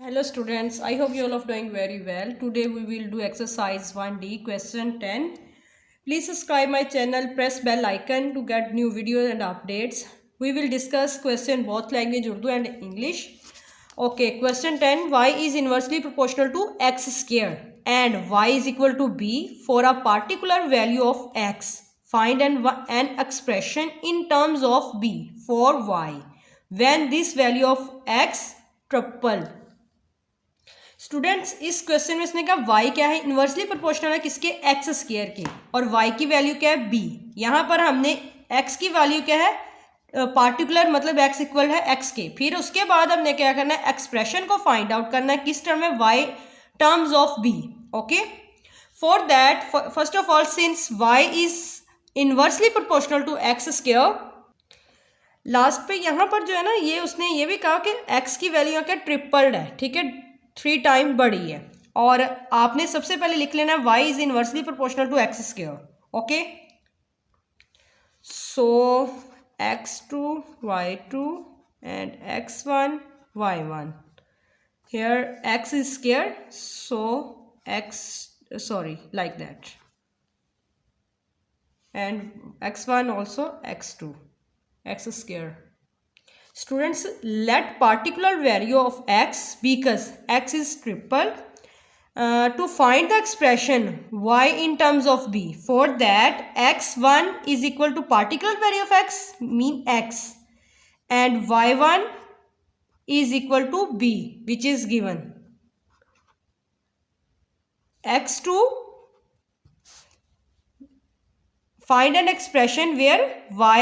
Hello students, I hope you all are doing very well. Today we will do exercise 1D question 10. Please subscribe my channel, press bell icon to get new videos and updates. We will discuss question both language Urdu and English. Okay, question 10. Y is inversely proportional to x square and y is equal to b for a particular value of x. Find an expression in terms of b for y when this value of x triple. Students इस question में इसने कहा y क्या है, inversely proportional है किसके, x square के, और y की वैल्यू क्या है b। यहाँ पर हमने x की वैल्यू क्या है, पार्टिकुलर मतलब x इक्वल है x के। फिर उसके बाद हमने क्या करना है, एक्सप्रेशन को फाइंड आउट करना है किस टर्म में, y terms of b। Okay, for that first of all since y is inversely proportional to x square, last पे यहाँ पर जो है ना, ये उसने ये भी कहा कि x की वैल्यू क्या ट्रिपल्ड है, ठीक है, 3 टाइम बड़ी है। और आपने सबसे पहले लिख लेना y is inversely proportional to x square. Okay, so x2 y2 and x1 y1, here x is square, so like that, and x1 also x2 x square. Students, let particular value of x, because x is triple, to find the expression y in terms of b. For that, x1 is equal to particular value of x, mean x, and y1 is equal to b, which is given. x2, find an expression where y,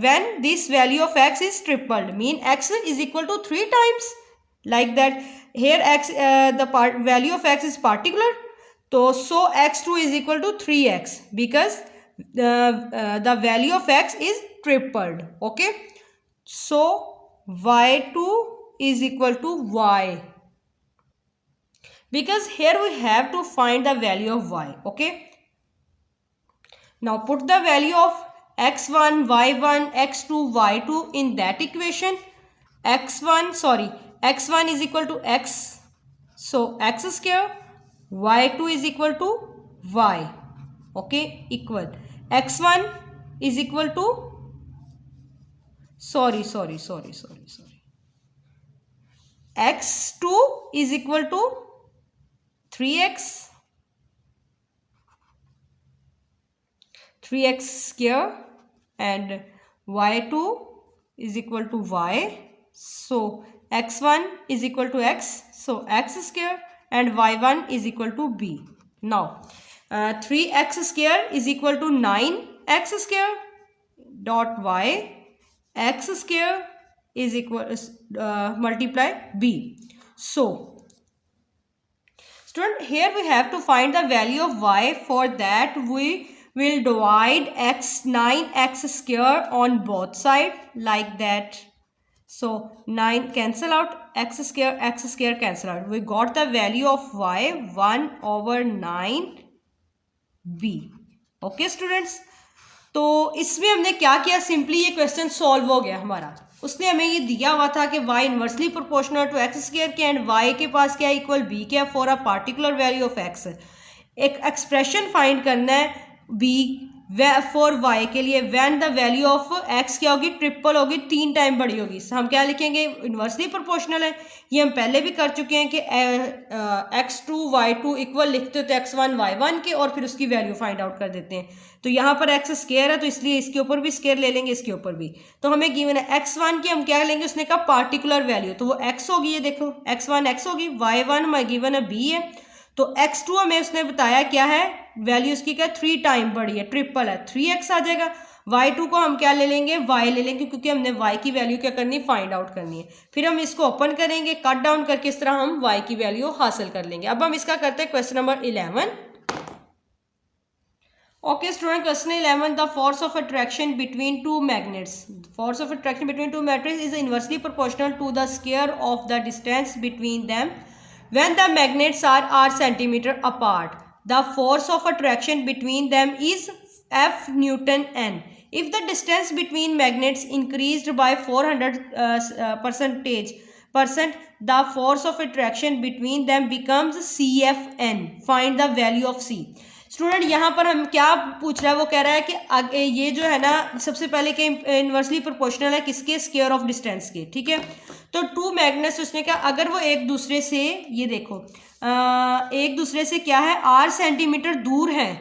when this value of x is tripled, mean x is equal to 3 times, like that. Here x, the value of x is particular, so x2 is equal to 3x, because the value of x is tripled. Okay, so y2 is equal to y, because here we have to find the value of y. Okay, now put the value of x1, y1, x2, y2 in that equation. x1 is equal to x, so x square, y2 is equal to y. Okay, equal x1 is equal to, x2 is equal to 3x square, and y2 is equal to y, so x1 is equal to x, so x square, and y1 is equal to b. Now 3x square is equal to 9x square dot y, x square is equal multiply b. So student, here we have to find the value of y. For that we will divide 9x square on both sides, like that. So 9 cancel out, x square cancel out. We got the value of y 1 over 9 b. Okay students, तो इसमें हमने क्या किया, simply ये question solve हो गया हमारा। उसने हमें ये दिया हुआ था कि y inversely proportional to x square के, एंड y के पास क्या इक्वल b क्या for a particular value of x। एक एक्सप्रेशन फाइंड करना है b फॉर y के लिए when the value of x क्या होगी, ट्रिपल होगी, 3 टाइम बड़ी होगी। हम क्या लिखेंगे, इनवर्सली प्रोपोर्शनल है, ये हम पहले भी कर चुके हैं कि x2 y2 इक्वल लिखते होते x1 y1 के, और फिर उसकी वैल्यू फाइंड आउट कर देते हैं। तो यहाँ पर x स्क्वायर है, तो इसलिए इसके ऊपर भी स्क्वायर ले लेंगे, इसके ऊपर भी। तो हमें गिवन है x1 की हम क्या लेंगे, उसने कहा पार्टिकुलर वैल्यू, तो वो x होगी, ये देखो x1 x होगी, y1 हमें गिवन है b है, तो x2 हमें उसने बताया क्या है, वैल्यू उसकी क्या 3 टाइम बड़ी है, ट्रिपल है, 3x आ जाएगा। y2 को हम क्या ले लेंगे, y ले लेंगे, क्योंकि हमने y की वैल्यू क्या करनी, फाइंड आउट करनी है। फिर हम इसको ओपन करेंगे, कट डाउन करके इस तरह हम y की वैल्यू हासिल कर लेंगे। अब हम इसका करते हैं question number 11। Okay student, question 11, the force of attraction between two magnets, force of attraction between two magnets is inversely proportional to the square of the distance between them when the magnets are centimeter apart. The force of attraction between them is F Newton N. If the distance between magnets increased by 400 percentage percent, the force of attraction between them becomes CFN. Find the value of C. Student यहाँ पर हम क्या पूछ रहा है, वो कह रहा है कि ये जो है ना सबसे पहले के इन्वर्सली प्रोपोर्शनल है किसके, स्क्वायर ऑफ डिस्टेंस के, ठीक है। तो टू मैग्नेट्स उसने क्या, अगर वो एक दूसरे से, ये देखो एक दूसरे से क्या है r सेंटीमीटर दूर है,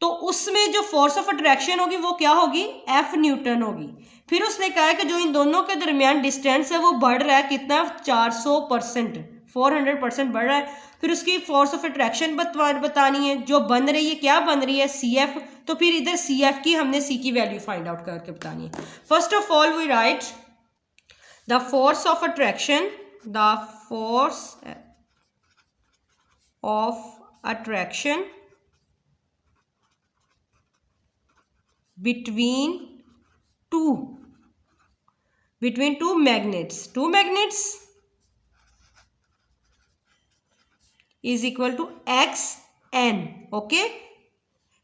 तो उसमें जो फोर्स ऑफ अट्रैक्शन होगी वो क्या होगी, F न्यूटन होगी। फिर उसने कहा है कि जो इन दोनों के दरमियान डिस्टेंस है वो बढ़ रहा है कितना, 400%, 400% बढ़ रहा है। फिर उसकी फोर्स ऑफ अट्रैक्शन बतानी है, जो बन रही है, क्या बन रही है, CF। तो फिर इधर CF की हमने C की वैल्यू फाइंड आउट करके बतानी है। First of all we write the force of attraction, the force of attraction between two magnets is equal to xn. Okay,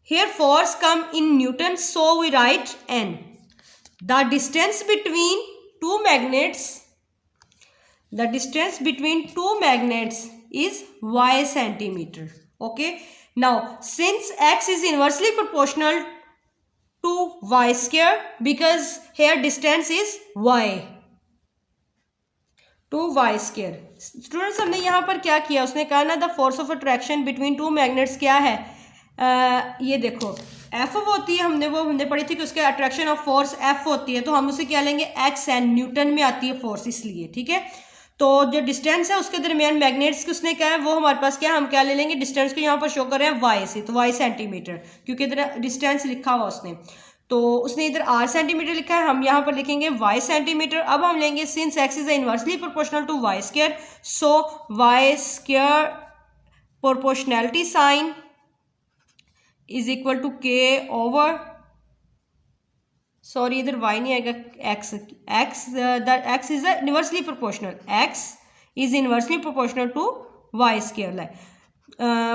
here force come in Newton, so we write n. The distance between two magnets is y centimeter. Okay, now since x is inversely proportional to y square, because here distance is y, to y square. Students हमने यहाँ पर क्या किया, उसने कहा ना the force of attraction between two magnets क्या है, ये देखो F होती है, हमने पढ़ी थी कि उसके अट्रैक्शन ऑफ फोर्स F होती है, तो हम उसे क्या लेंगे, XN, न्यूटन में आती है फोर्स, इसलिए ठीक है। तो जो डिस्टेंस है उसके दरमियान मैग्नेट्स की उसने क्या है, वो हमारे पास क्या, हम क्या ले लेंगे, डिस्टेंस को यहाँ पर शो कर रहे हैं y से, तो y सेंटीमीटर, क्योंकि इधर डिस्टेंस लिखा हुआ उसने, तो उसने इधर r सेंटीमीटर लिखा है, हम यहाँ पर लिखेंगे y सेंटीमीटर। अब हम लेंगे since x is inversely proportional to y square, so y square proportionality sign is equal to k over, sorry इधर y नहीं आएगा, x is inversely proportional, x is inversely proportional to y square.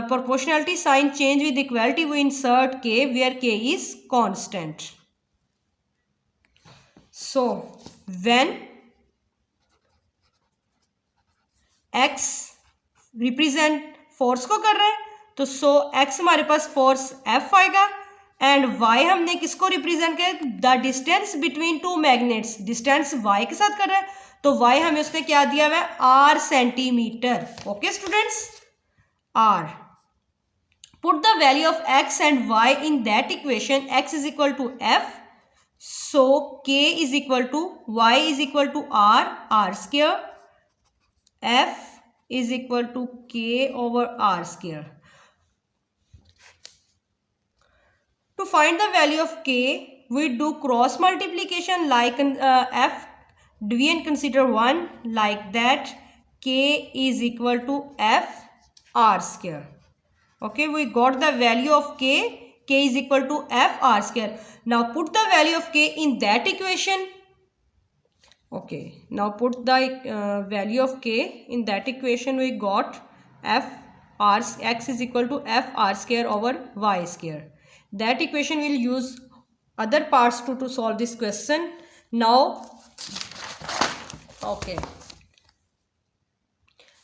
Proportionality sign change with equality, we insert k where k is constant. So when x represent force को कर रहे हैं, तो so x हमारे पास force F आएगा, and y हमने किसको represent किया, the distance between two magnets, distance y के साथ कर रहा है, तो y हमें उसने क्या दिया हुआ है, r centimetre. Okay students, r. Put the value of x and y in that equation. X is equal to F, so k is equal to y is equal to r square, F is equal to k over r square. To find the value of k, we do cross multiplication like F, we and consider 1 like that, k is equal to F r square. Okay, we got the value of k is equal to F r square. Now put the value of k in that equation. Okay, now put the value of k in that equation. We got x is equal to F r square over y square. That equation we'll use other parts to solve this question. Now okay,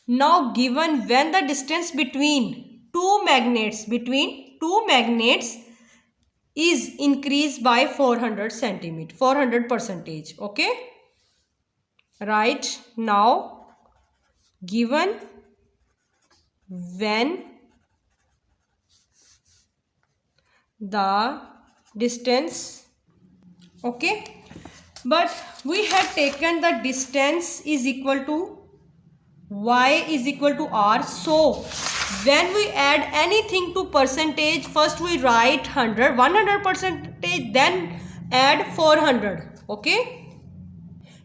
now given when the distance between two magnets is increased by 400 centimeter, 400%. Okay, right, now given when the distance, okay, but we have taken the distance is equal to y is equal to r, so when we add anything to percentage, first we write 100%, then add 400. okay,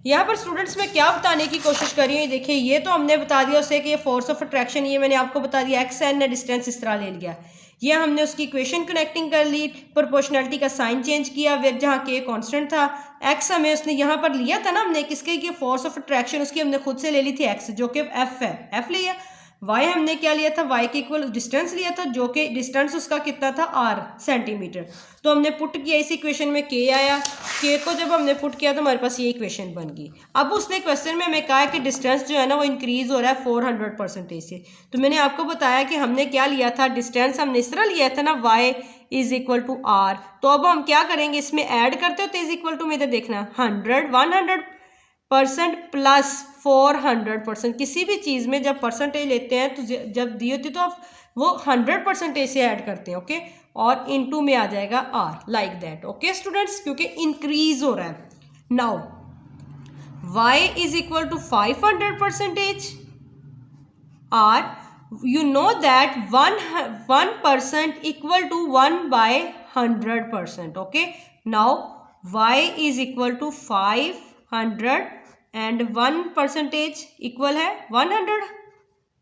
यहाँ पर students मैं क्या बताने की कोशिश कर रही हूँ, देखिए ये तो हमने बता दिया उसे कि ये फोर्स ऑफ अट्रैक्शन, ये मैंने आपको बता दिया, एक्स एन ने डिस्टेंस इस तरह ले लिया, ये हमने उसकी इक्वेशन कनेक्टिंग कर ली, प्रोपोर्शनैलिटी का साइन चेंज किया, फिर जहाँ के कांस्टेंट था, एक्स हमें उसने यहाँ पर लिया था ना हमने किसके, कि फोर्स ऑफ अट्रैक्शन उसकी हमने खुद से ले ली थी एक्स, जो कि एफ है, एफ लिया। y हमने क्या लिया था, y के इक्वल डिस्टेंस लिया था, जो कि डिस्टेंस उसका कितना था, r सेंटीमीटर। तो हमने पुट किया इस इक्वेशन में, k आया, k को जब हमने पुट किया तो हमारे पास ये इक्वेशन बन गई। अब उसने क्वेश्चन में हमें कहा है कि डिस्टेंस जो है ना वो इंक्रीज हो रहा है 400% से। तो मैंने आपको बताया कि हमने क्या लिया था, डिस्टेंस हमने इस तरह लिया था ना, y is equal to r। तो अब हम क्या करेंगे, इसमें ऐड करते होते इज इक्वल टू में, इधर देखना 100% प्लस 400%। किसी भी चीज़ में जब परसेंटेज लेते हैं तो जब दी होती तो आप वो 100% से ऐड करते हैं, ओके, और इनटू में आ जाएगा r, like that, okay students, क्योंकि इंक्रीज हो रहा है। Now y is equal to 500% r, you know that 1% equal to 1/100%, okay. Now y is equal to 500 and 1% equal है 100,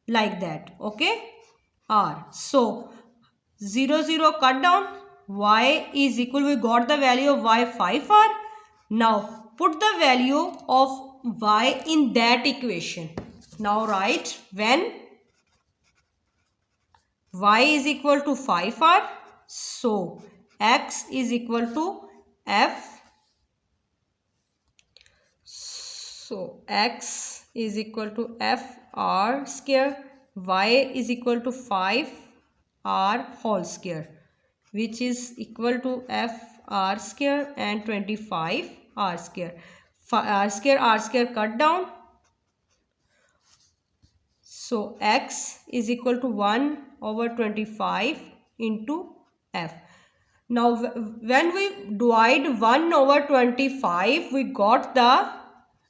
like that, okay, r. So 0 0 cut down, y is equal, we got the value of y 5r. Now put the value of y in that equation. Now write when y is equal to 5r, so x is equal to f, so x is equal to f r square, y is equal to 5r whole square, which is equal to f r square and 25 r square. R square cut down, so x is equal to 1/25 into f. Now when we divide 1/25, we got the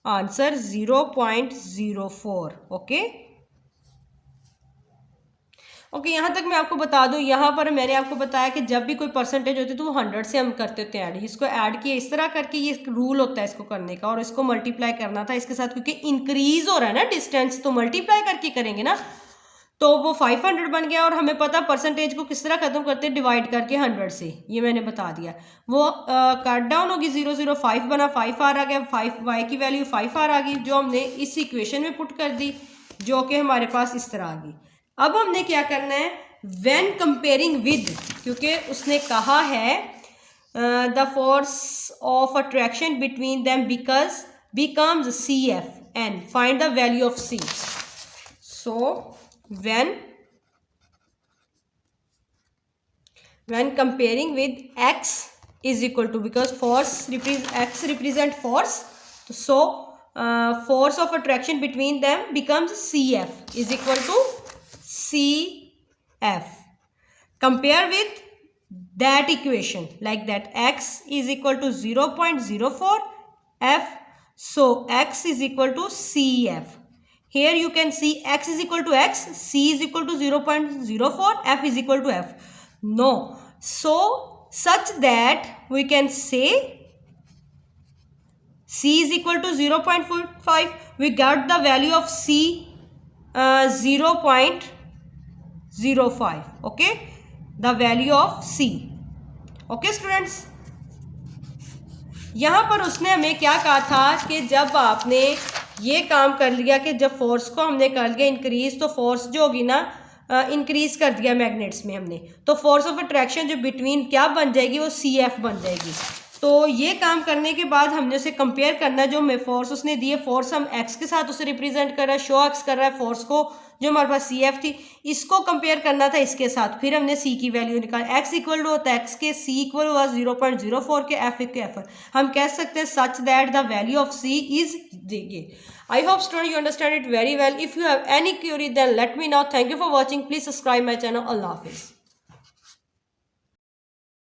answer 0.04, okay. Okay, यहाँ तक मैं आपको बता दूँ, यहाँ पर मैंने आपको बताया कि जब भी कोई परसेंटेज होती है तो वो 100 से हम करते होते हैं ऐड। इसको ऐड किए इस तरह करके, ये रूल होता है इसको करने का, और इसको मल्टीप्लाई करना था इसके साथ, क्योंकि इंक्रीज हो रहा है ना डिस्टेंस, तो मल्टीप्लाई करके करेंगे ना, तो वो 500 बन गया। और हमें पता परसेंटेज को किस तरह खत्म करते हैं, डिवाइड करके 100 से, ये मैंने बता दिया। वो कट डाउन होगी, 0 0 5 बना, 5r आ गया, 5y की वैल्यू 5r आ गई, जो हमने इस इक्वेशन में पुट कर दी, जो कि हमारे पास इस तरह आ गई। अब हमने क्या करना है, व्हेन कंपेयरिंग विद, क्योंकि उसने कहा है the force of attraction between them becomes CF and find the value of C. So when comparing with x is equal to, because x represent force, so force of attraction between them becomes CF is equal to CF. Compare with that equation like that, x is equal to 0.04 f, so x is equal to CF. Here you can see x is equal to x, c is equal to 0.04, f is equal to f. No, so such that we can say c is equal to 0.45. We got the value of c 0.05, okay, the value of c, okay students. यहाँ पर उसने हमें क्या कहा था कि जब आपने ये काम कर लिया कि जब फोर्स को हमने कर लिया इंक्रीज, तो फोर्स जो होगी ना इंक्रीज कर दिया मैग्नेट्स में हमने, तो फोर्स ऑफ अट्रैक्शन जो बिटवीन क्या बन जाएगी, वो CF बन जाएगी। तो ये काम करने के बाद हमने उसे कंपेयर करना है, जो हमें फोर्स उसने दी है, फोर्स हम x के साथ उसे रिप्रेजेंट कर रहा है, शो x कर रहा है फोर्स को, जो हमारे पास CF थी, इसको कंपेयर करना था इसके साथ। फिर हमने C की वैल्यू निकाली, x इक्वल टू होता है x के, C इक्वल हुआ 0.04 के, f के f। हम कह सकते हैं such that the value of C is ये। I hope students you understand it very well. If you have any query then let me know. Thank you for watching. Please subscribe my channel. Allah Hafiz.